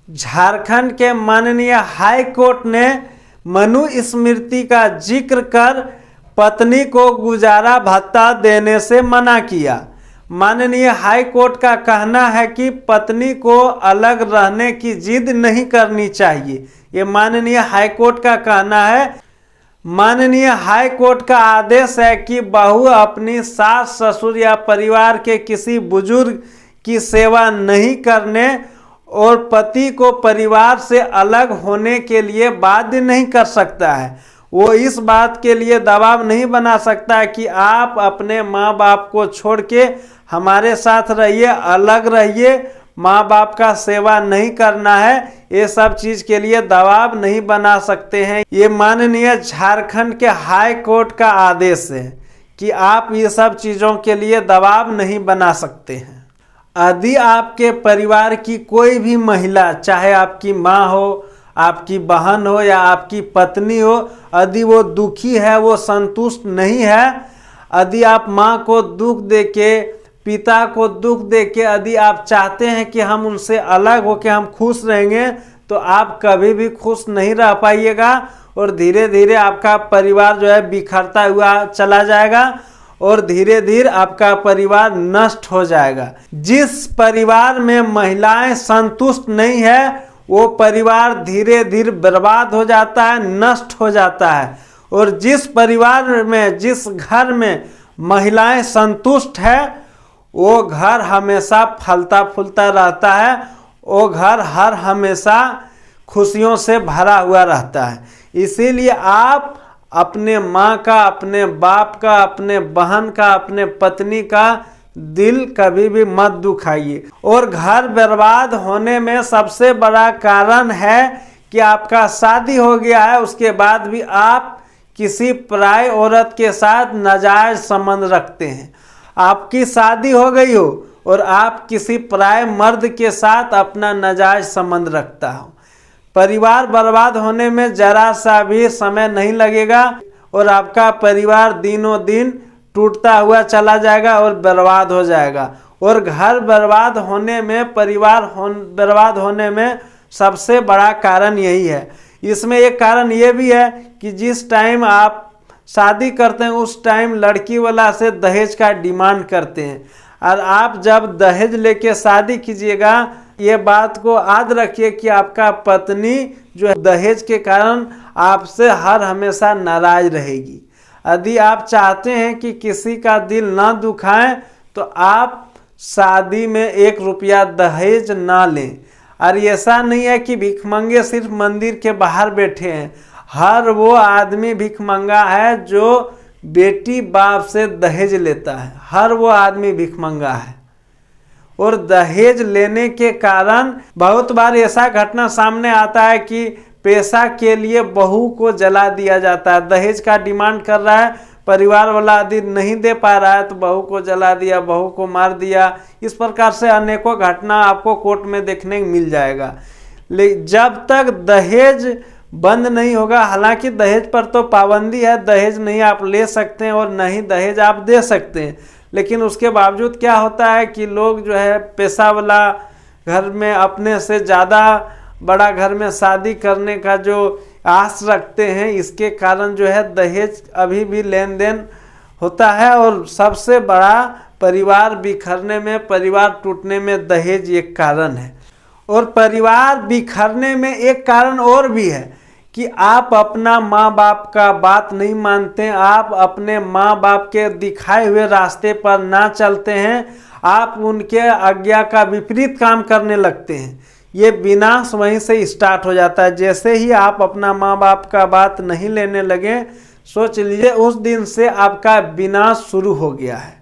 झारखंड के माननीय high court ने मनुस्मृति का जिक्र कर पत्नी को गुजारा भत्ता देने से मना किया। माननीय हाई कोर्ट का कहना है कि पत्नी को अलग रहने की जिद नहीं करनी चाहिए। ये माननीय हाई कोर्ट का कहना है। माननीय हाई कोर्ट का आदेश है कि बहू अपनी सास ससुर या परिवार के किसी बुजुर्ग की सेवा नहीं करने और पति को परिवार से अलग होने के लिए बाध्य नहीं कर सकता है। वो इस बात के लिए दबाव नहीं बना सकता कि आप अपने माँ बाप को छोड़ के हमारे साथ रहिए, अलग रहिए, माँ बाप का सेवा नहीं करना है, ये सब चीज़ के लिए दबाव नहीं बना सकते हैं। ये माननीय झारखंड के हाई कोर्ट का आदेश है कि आप ये सब चीज़ों के लिए दबाव नहीं बना सकते हैं। यदि आपके परिवार की कोई भी महिला, चाहे आपकी माँ हो, आपकी बहन हो या आपकी पत्नी हो, यदि वो दुखी है, वो संतुष्ट नहीं है, यदि आप माँ को दुख देके, पिता को दुख देके यदि आप चाहते हैं कि हम उनसे अलग होकर हम खुश रहेंगे, तो आप कभी भी खुश नहीं रह पाइएगा और धीरे धीरे आपका परिवार जो है बिखरता हुआ चला जाएगा और धीरे धीरे आपका परिवार नष्ट हो जाएगा। जिस परिवार में महिलाएं संतुष्ट नहीं है, वो परिवार धीरे धीरे बर्बाद हो जाता है, नष्ट हो जाता है। और जिस परिवार में, जिस घर में महिलाएं संतुष्ट है, वो घर हमेशा फलता फूलता रहता है, वो घर हर हमेशा खुशियों से भरा हुआ रहता है। इसीलिए आप अपने माँ का, अपने बाप का, अपने बहन का, अपने पत्नी का दिल कभी भी मत दुखाइए। और घर बर्बाद होने में सबसे बड़ा कारण है कि आपका शादी हो गया है, उसके बाद भी आप किसी पराई औरत के साथ नाजायज संबंध रखते हैं। आपकी शादी हो गई हो और आप किसी पराये मर्द के साथ अपना नाजायज संबंध रखता हो। परिवार बर्बाद होने में जरा सा भी समय नहीं लगेगा और आपका परिवार दिनों दिन टूटता हुआ चला जाएगा और बर्बाद हो जाएगा। और घर बर्बाद होने में, परिवार बर्बाद होने में सबसे बड़ा कारण यही है। इसमें एक कारण ये भी है कि जिस टाइम आप शादी करते हैं उस टाइम लड़की वाला से दहेज का डिमांड करते हैं, और आप जब दहेज लेके शादी कीजिएगा, ये बात को याद रखिए कि आपका पत्नी जो है दहेज के कारण आपसे हर हमेशा नाराज रहेगी। यदि आप चाहते हैं कि किसी का दिल ना दुखाएं, तो आप शादी में 1 रुपया दहेज ना लें। और ऐसा नहीं है कि भिखमंगे सिर्फ मंदिर के बाहर बैठे हैं। हर वो आदमी भिखमंगा है जो बेटी बाप से दहेज लेता है, हर वो आदमी भिखमंगा है। और दहेज लेने के कारण बहुत बार ऐसा घटना सामने आता है कि पैसा के लिए बहू को जला दिया जाता है। दहेज का डिमांड कर रहा है, परिवार वाला यदि नहीं दे पा रहा है तो बहू को जला दिया, बहू को मार दिया। इस प्रकार से अनेकों घटना आपको कोर्ट में देखने को मिल जाएगा। लेकिन जब तक दहेज बंद नहीं होगा, हालांकि दहेज पर तो पाबंदी है, दहेज नहीं आप ले सकते हैं और नहीं दहेज आप दे सकते हैं, लेकिन उसके बावजूद क्या होता है कि लोग जो है पैसा वाला घर में अपने से ज़्यादा बड़ा घर में शादी करने का जो आस रखते हैं, इसके कारण जो है दहेज अभी भी लेन देन होता है। और सबसे बड़ा परिवार बिखरने में, परिवार टूटने में दहेज एक कारण है। और परिवार बिखरने में एक कारण और भी है कि आप अपना माँ बाप का बात नहीं मानते, आप अपने माँ बाप के दिखाए हुए रास्ते पर ना चलते हैं, आप उनके आज्ञा का विपरीत काम करने लगते हैं। ये विनाश वहीं से स्टार्ट हो जाता है। जैसे ही आप अपना माँ बाप का बात नहीं लेने लगे, सोच लीजिए उस दिन से आपका विनाश शुरू हो गया है।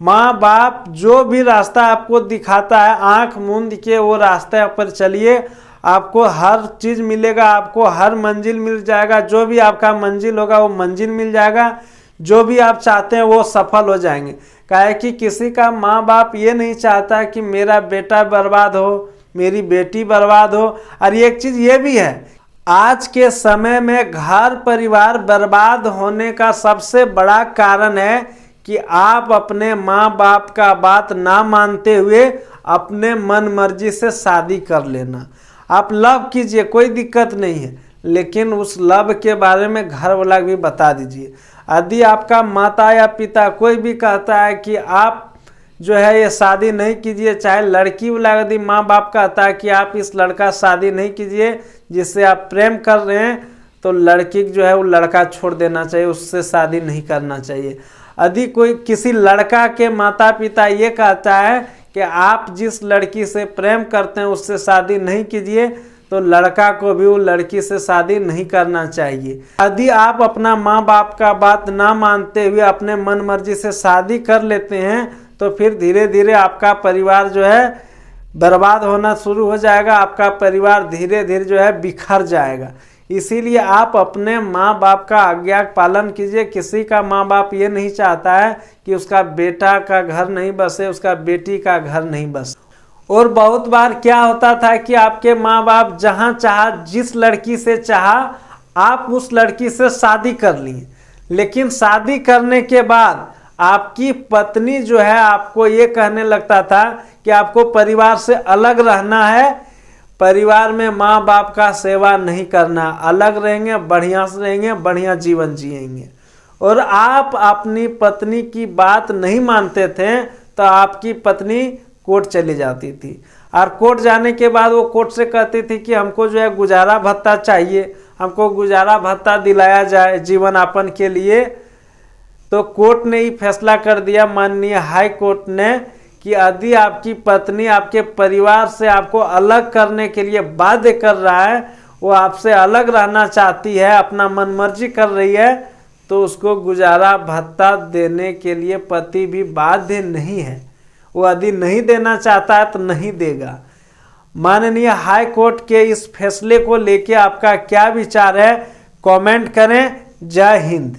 माँ बाप जो भी रास्ता आपको दिखाता है, आंख मूंद के वो रास्ते पर चलिए, आपको हर चीज़ मिलेगा, आपको हर मंजिल मिल जाएगा। जो भी आपका मंजिल होगा वो मंजिल मिल जाएगा, जो भी आप चाहते हैं वो सफल हो जाएंगे। काहे कि किसी का माँ बाप ये नहीं चाहता कि मेरा बेटा बर्बाद हो, मेरी बेटी बर्बाद हो। और एक चीज़ ये भी है, आज के समय में घर परिवार बर्बाद होने का सबसे बड़ा कारण है कि आप अपने माँ बाप का बात ना मानते हुए अपने मन मर्जी से शादी कर लेना। आप लव कीजिए, कोई दिक्कत नहीं है, लेकिन उस लव के बारे में घर वाला भी बता दीजिए। यदि आपका माता या पिता कोई भी कहता है कि आप जो है ये शादी नहीं कीजिए, चाहे लड़की वाला यदि माँ बाप कहता है कि आप इस लड़का शादी नहीं कीजिए जिससे आप प्रेम कर रहे हैं, तो लड़की जो है वो लड़का छोड़ देना चाहिए, उससे शादी नहीं करना चाहिए। यदि कोई किसी लड़का के माता पिता ये कहता है कि आप जिस लड़की से प्रेम करते हैं उससे शादी नहीं कीजिए, तो लड़का को भी वो लड़की से शादी नहीं करना चाहिए। यदि आप अपना माँ बाप का बात ना मानते हुए अपने मन मर्जी से शादी कर लेते हैं, तो फिर धीरे धीरे आपका परिवार जो है बर्बाद होना शुरू हो जाएगा, आपका परिवार धीरे धीरे जो है बिखर जाएगा। इसीलिए आप अपने माँ बाप का आज्ञा पालन कीजिए। किसी का माँ बाप ये नहीं चाहता है कि उसका बेटा का घर नहीं बसे, उसका बेटी का घर नहीं बसे। और बहुत बार क्या होता था कि आपके माँ बाप जहाँ चाहा, जिस लड़की से चाहा, आप उस लड़की से शादी कर लिए, लेकिन शादी करने के बाद आपकी पत्नी जो है आपको ये कहने लगता था कि आपको परिवार से अलग रहना है, परिवार में माँ बाप का सेवा नहीं करना, अलग रहेंगे, बढ़िया से रहेंगे, बढ़िया जीवन जिएंगे। और आप अपनी पत्नी की बात नहीं मानते थे तो आपकी पत्नी कोर्ट चली जाती थी, और कोर्ट जाने के बाद वो कोर्ट से कहती थी कि हमको जो है गुजारा भत्ता चाहिए, हमको गुजारा भत्ता दिलाया जाए जीवन यापन के लिए। तो कोर्ट ने ही फैसला कर दिया, माननीय हाई कोर्ट ने, कि यदि आपकी पत्नी आपके परिवार से आपको अलग करने के लिए बाध्य कर रहा है, वो आपसे अलग रहना चाहती है, अपना मनमर्जी कर रही है, तो उसको गुजारा भत्ता देने के लिए पति भी बाध्य नहीं है। वो यदि नहीं देना चाहता है तो नहीं देगा। माननीय हाई कोर्ट के इस फैसले को लेके आपका क्या विचार है, कमेंट करें। जय हिंद।